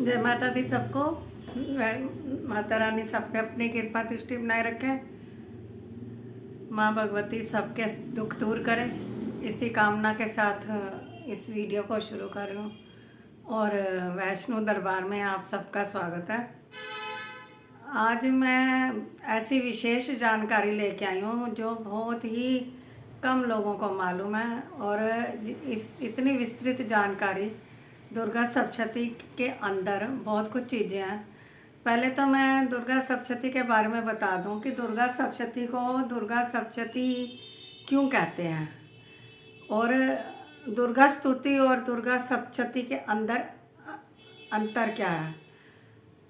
जय माता दी सबको। माता रानी सब पे अपनी कृपा दृष्टि बनाए रखे। माँ भगवती सबके दुख दूर करे, इसी कामना के साथ इस वीडियो को शुरू कर रही हूँ। और वैष्णो दरबार में आप सबका स्वागत है। आज मैं ऐसी विशेष जानकारी लेके आई हूँ जो बहुत ही कम लोगों को मालूम है। और इस इतनी विस्तृत जानकारी दुर्गा सप्तशती के अंदर बहुत कुछ चीज़ें हैं। पहले तो मैं दुर्गा सप्तशती के बारे में बता दूं कि दुर्गा सप्तशती को दुर्गा सप्तशती क्यों कहते हैं और दुर्गा स्तुति और दुर्गा सप्तशती के अंदर अंतर क्या है।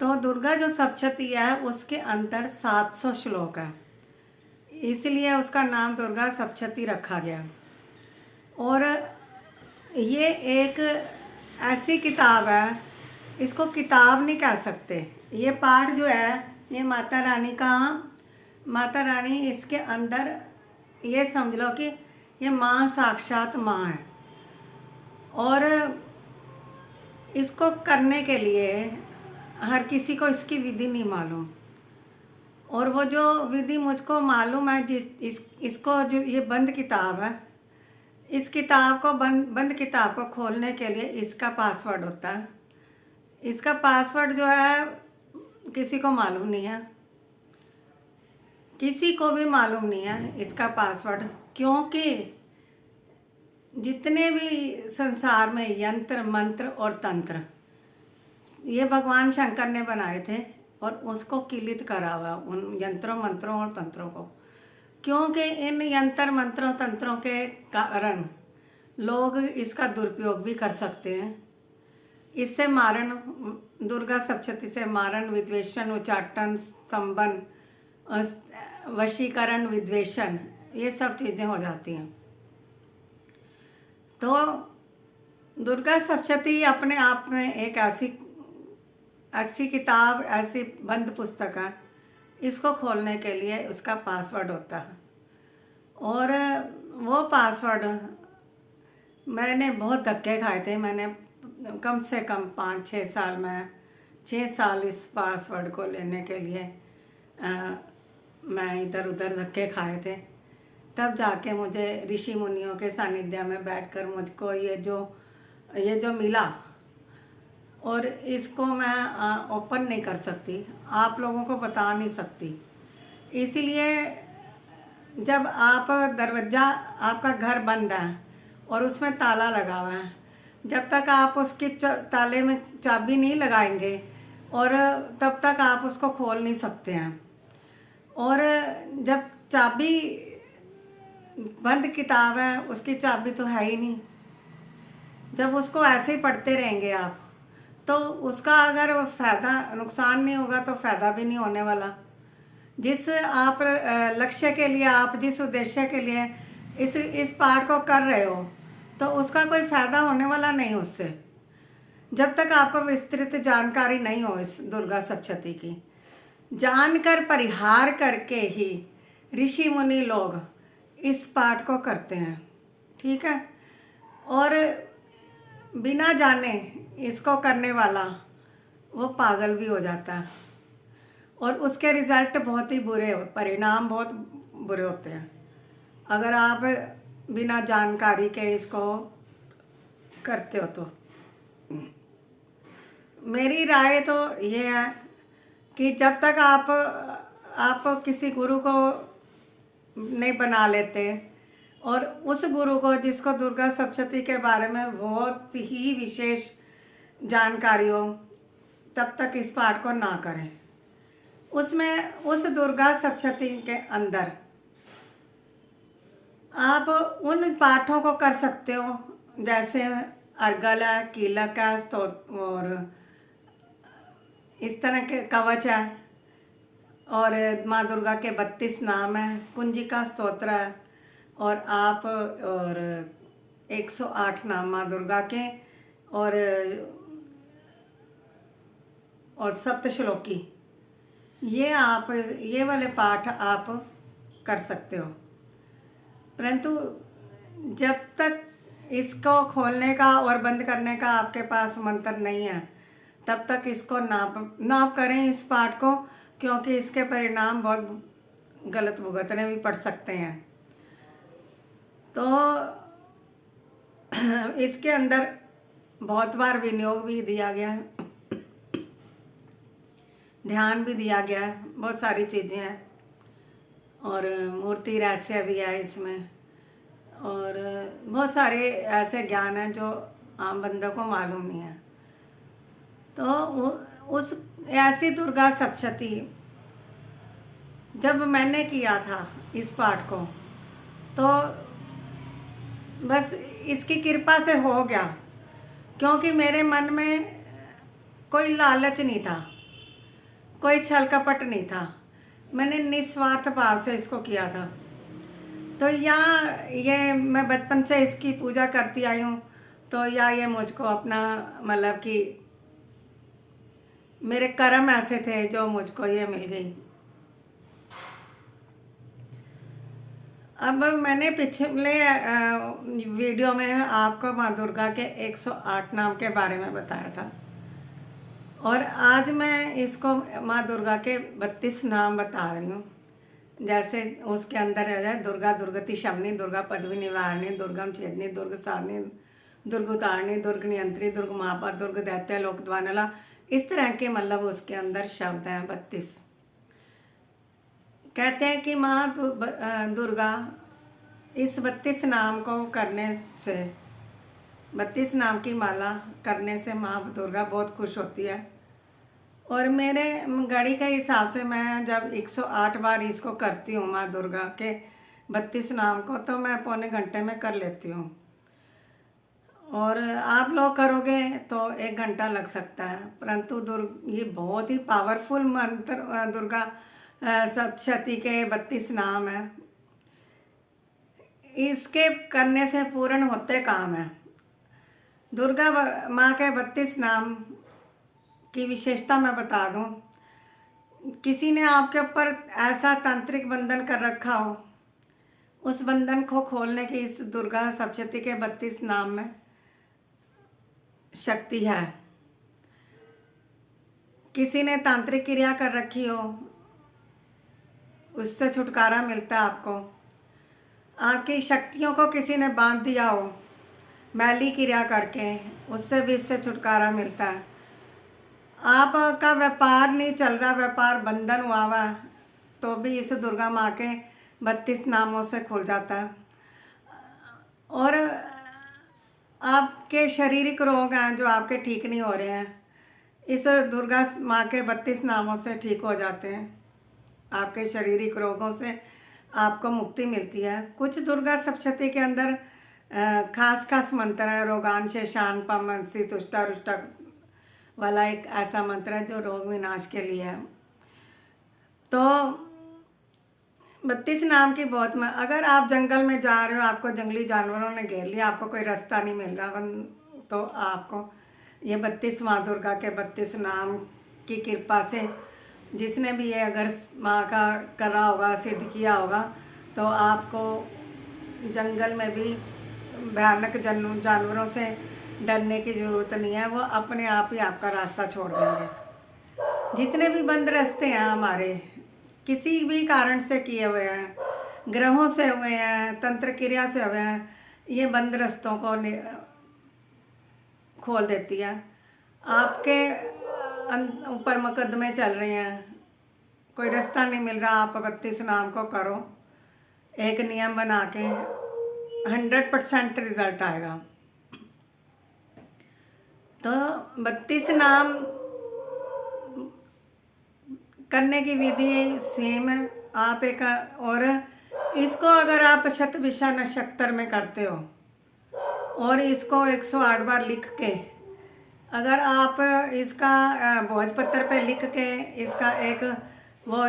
तो दुर्गा जो सप्तशती है उसके अंदर 700 श्लोक है, इसलिए उसका नाम दुर्गा सप्तशती रखा गया। और ये एक ऐसी किताब है, इसको किताब नहीं कह सकते। ये पाठ जो है ये माता रानी का, माता रानी इसके अंदर ये समझ लो कि ये माँ साक्षात माँ है। और इसको करने के लिए हर किसी को इसकी विधि नहीं मालूम, और वो जो विधि मुझको मालूम है, इसको जो ये बंद किताब है, इस किताब को बंद किताब को खोलने के लिए इसका पासवर्ड होता है। इसका पासवर्ड जो है किसी को मालूम नहीं है, किसी को भी मालूम नहीं है इसका पासवर्ड, क्योंकि जितने भी संसार में यंत्र मंत्र और तंत्र ये भगवान शंकर ने बनाए थे और उसको किलित करा हुआ उन यंत्रों मंत्रों और तंत्रों को, क्योंकि इन यंत्र मंत्रों तंत्रों के कारण लोग इसका दुरुपयोग भी कर सकते हैं। इससे मारण, दुर्गा सप्तशती से मारण, विद्वेषण, उच्चाटन, स्तंभन, वशीकरण, विद्वेषण, ये सब चीज़ें हो जाती हैं। तो दुर्गा सप्तशती अपने आप में एक ऐसी किताब, ऐसी बंद पुस्तक है। इसको खोलने के लिए उसका पासवर्ड होता है, और वो पासवर्ड मैंने बहुत धक्के खाए थे। मैंने कम से कम 5-6 साल में 6 साल इस पासवर्ड को लेने के लिए मैं इधर उधर धक्के खाए थे। तब जाके मुझे ऋषि मुनियों के सानिध्य में बैठकर मुझको ये जो मिला, और इसको मैं ओपन नहीं कर सकती, आप लोगों को बता नहीं सकती। इसलिए जब आप दरवाज़ा, आपका घर बंद है और उसमें ताला लगा हुआ है, जब तक आप उसके ताले में चाबी नहीं लगाएंगे और तब तक आप उसको खोल नहीं सकते हैं। और जब चाबी, बंद किताब है, उसकी चाबी तो है ही नहीं। जब उसको ऐसे ही पढ़ते रहेंगे आप, तो उसका अगर फ़ायदा, नुकसान नहीं होगा तो फ़ायदा भी नहीं होने वाला। जिस आप लक्ष्य के लिए, आप जिस उद्देश्य के लिए इस पाठ को कर रहे हो, तो उसका कोई फ़ायदा होने वाला नहीं उससे, जब तक आपको विस्तृत जानकारी नहीं हो इस दुर्गा सप्तशती की। जानकर परिहार करके ही ऋषि मुनि लोग इस पाठ को करते हैं, ठीक है। और बिना जाने इसको करने वाला वो पागल भी हो जाता है, और उसके रिज़ल्ट बहुत ही बुरे, परिणाम बहुत बुरे होते हैं अगर आप बिना जानकारी के इसको करते हो। तो मेरी राय तो ये है कि जब तक आप किसी गुरु को नहीं बना लेते, और उस गुरु को जिसको दुर्गा सप्तशती के बारे में बहुत ही विशेष जानकारी हो, तब तक इस पाठ को ना करें। उसमें उस दुर्गा सप्तशती के अंदर आप उन पाठों को कर सकते हो, जैसे अर्गल है, कीलक है, और इस तरह के कवच है, और माँ दुर्गा के 32 नाम है, कुंजिका स्तोत्र है, और 108 नाम माँ दुर्गा के, और सप्तश्लोकी, ये वाले पाठ आप कर सकते हो। परंतु जब तक इसको खोलने का और बंद करने का आपके पास मंत्र नहीं है, तब तक इसको नाप करें इस पाठ को, क्योंकि इसके परिणाम बहुत गलत भुगतने भी पड़ सकते हैं। तो इसके अंदर बहुत बार विनियोग भी दिया गया है, ध्यान भी दिया गया है, बहुत सारी चीज़ें हैं, और मूर्ति रहस्य भी है इसमें, और बहुत सारे ऐसे ज्ञान हैं जो आम बंदों को मालूम नहीं है। तो उस ऐसी दुर्गा सप्तशती जब मैंने किया था इस पाठ को, तो बस इसकी कृपा से हो गया, क्योंकि मेरे मन में कोई लालच नहीं था, कोई छल कपट नहीं था, मैंने निस्वार्थ भाव से इसको किया था। तो या ये मैं बचपन से इसकी पूजा करती आई हूँ, तो या ये मुझको अपना मतलब कि मेरे कर्म ऐसे थे जो मुझको ये मिल गई। अब मैंने पिछले वीडियो में आपको माँ दुर्गा के 108 नाम के बारे में बताया था, और आज मैं इसको माँ दुर्गा के 32 नाम बता रही हूँ। जैसे उसके अंदर है दुर्गा दुर्गति शमनी, दुर्गा पदवी निवारणी, दुर्गम छेदनी, दुर्ग सारणी, दुर्ग उतारणी, दुर्ग नियंत्री, दुर्ग मापा, दुर्ग दैत्य, लोक द्वानला, इस तरह के मतलब उसके अंदर शब्द हैं 32। कहते हैं कि माँ दुर्गा इस 32 नाम को करने से, 32 नाम की माला करने से माँ दुर्गा बहुत खुश होती है। और मेरे घड़ी के हिसाब से मैं जब 108 बार इसको करती हूँ माँ दुर्गा के 32 नाम को, तो मैं पौने घंटे में कर लेती हूँ, और आप लोग करोगे तो 1 घंटा लग सकता है। परंतु ये बहुत ही पावरफुल मंत्र दुर्गा सप्तशती के 32 नाम है। इसके करने से पूर्ण होते काम है। दुर्गा माँ के 32 नाम की विशेषता मैं बता दूं, किसी ने आपके ऊपर ऐसा तांत्रिक बंधन कर रखा हो, उस बंधन को खोलने की इस दुर्गा सप्तशती के 32 नाम में शक्ति है। किसी ने तांत्रिक क्रिया कर रखी हो, उससे छुटकारा मिलता है आपको। आपकी शक्तियों को किसी ने बांध दिया हो मैली क्रिया करके, उससे भी इससे छुटकारा मिलता है। आपका व्यापार नहीं चल रहा, व्यापार बंधन हुआ हुआ, तो भी इस दुर्गा माँ के 32 नामों से खुल जाता है। और आपके शारीरिक रोग हैं जो आपके ठीक नहीं हो रहे हैं, इस दुर्गा माँ के 32 नामों से ठीक हो जाते हैं। आपके शारीरिक रोगों से आपको मुक्ति मिलती है। कुछ दुर्गा सप्तशती के अंदर खास खास मंत्र है। रोगान शेषान पमंसी तुष्टा रुष्टा वाला एक ऐसा मंत्र है जो रोग विनाश के लिए है। तो 32 नाम की बहुत अगर आप जंगल में जा रहे हो, आपको जंगली जानवरों ने घेर लिया, आपको कोई रास्ता नहीं मिल रहा, तो आपको ये 32 माँ दुर्गा के 32 नाम की कृपा से, जिसने भी ये अगर माँ का करा होगा, सिद्ध किया होगा, तो आपको जंगल में भी भयानक जानवरों से डरने की ज़रूरत नहीं है। वो अपने आप ही आपका रास्ता छोड़ देंगे। जितने भी बंद रास्ते हैं हमारे, किसी भी कारण से किए हुए हैं, ग्रहों से हुए हैं, तंत्र क्रिया से हुए हैं, ये बंद रास्तों को खोल देती है। आपके ऊपर मुकदमे चल रहे हैं, कोई रास्ता नहीं मिल रहा, आप 32 नाम को करो, एक नियम बना के, 100% रिजल्ट आएगा। तो 32 नाम करने की विधि सेम है। आप एक, और इसको अगर आप शतभिषा नक्षत्र में करते हो और इसको 108 बार लिख के, अगर आप इसका भोजपत्र पे लिख के इसका एक वो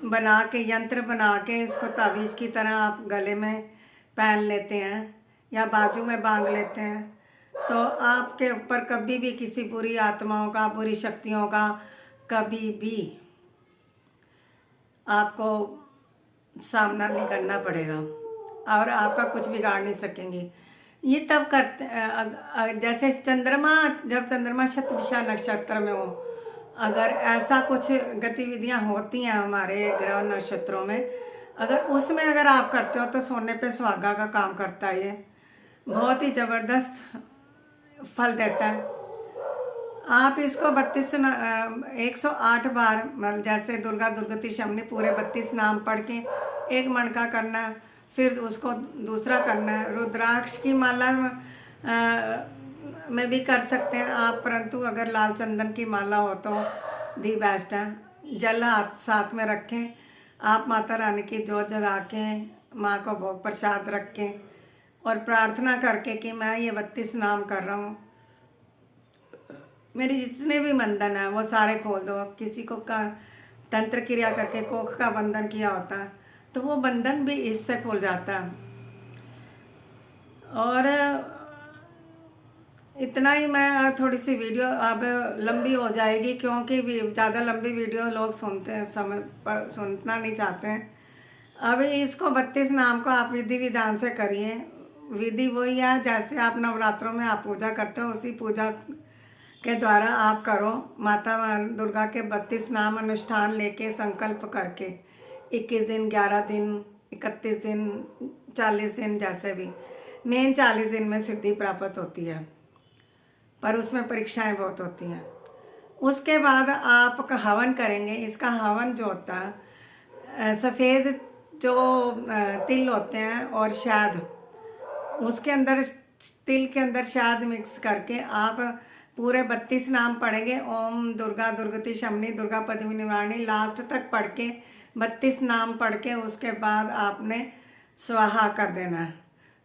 बना के, यंत्र बना के, इसको तावीज़ की तरह आप गले में पहन लेते हैं या बाजू में बांध लेते हैं, तो आपके ऊपर कभी भी किसी बुरी आत्माओं का, बुरी शक्तियों का कभी भी आपको सामना नहीं करना पड़ेगा, और आपका कुछ बिगाड़ नहीं सकेंगी। ये तब करते जैसे चंद्रमा, जब चंद्रमा शतभिषा नक्षत्र में हो, अगर ऐसा कुछ गतिविधियां होती हैं हमारे ग्रह नक्षत्रों में, अगर उसमें अगर आप करते हो तो सोने पे सुहागा का काम करता है। ये बहुत ही ज़बरदस्त फल देता है। आप इसको 108 बार, मतलब जैसे दुर्गा दुर्गति शमनी पूरे 32 नाम पढ़ के एक मणका करना है, फिर उसको दूसरा करना है। रुद्राक्ष की माला में भी कर सकते हैं आप, परंतु अगर लाल चंदन की माला हो तो दी बेस्ट है। जल हाथ साथ में रखें, आप माता रानी की जोत जगा के माँ को भोग प्रसाद रखें और प्रार्थना करके कि मैं ये 32 नाम कर रहा हूँ, मेरी जितने भी बंधन हैं वो सारे खोल दो। किसी को का तंत्र क्रिया करके कोख का बंधन किया होता है तो वो बंधन भी इससे खुल जाता है। और इतना ही, मैं थोड़ी सी वीडियो अब लंबी हो जाएगी क्योंकि ज़्यादा लंबी वीडियो लोग सुनते हैं, समय पर सुनना नहीं चाहते हैं। अभी इसको 32 नाम को आप विधि विधान से करिए। विधि वही है जैसे आप नवरात्रों में आप पूजा करते हो, उसी पूजा के द्वारा आप करो। माता दुर्गा के 32 नाम अनुष्ठान लेके संकल्प करके 21 दिन, 11 दिन, 31 दिन, 40 दिन, जैसे भी। मेन 40 दिन में सिद्धि प्राप्त होती है, पर उसमें परीक्षाएं बहुत होती हैं। उसके बाद आप हवन करेंगे। इसका हवन जो होता है, सफ़ेद जो तिल होते हैं और शहद, उसके अंदर, तिल के अंदर शहद मिक्स करके आप पूरे 32 नाम पढ़ेंगे। ओम दुर्गा दुर्गति शमनी दुर्गा पद्मिनी वाणी लास्ट तक पढ़ के 32 नाम पढ़ के उसके बाद आपने स्वाहा कर देना है।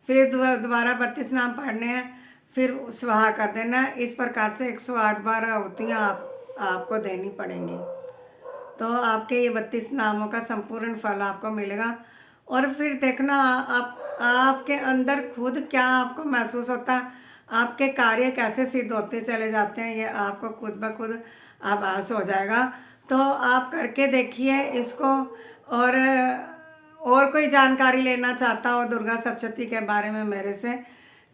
फिर दोबारा 32 नाम पढ़ने हैं, फिर स्वाहा कर देना है। इस प्रकार से 108 बार आहुतियाँ आपको देनी पड़ेंगी। तो आपके ये 32 नामों का संपूर्ण फल आपको मिलेगा। और फिर देखना आपके अंदर खुद क्या आपको महसूस होता है, आपके कार्य कैसे सिद्ध होते चले जाते हैं, ये आपको खुद ब खुद आभास हो जाएगा। तो आप करके देखिए इसको। और कोई जानकारी लेना चाहता हो दुर्गा सप्तशती के बारे में मेरे से,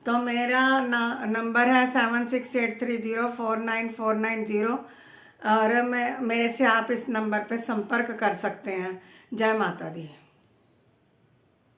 तो मेरा नंबर है 7683049490 और मेरे से आप इस नंबर पे संपर्क कर सकते हैं। जय माता दी।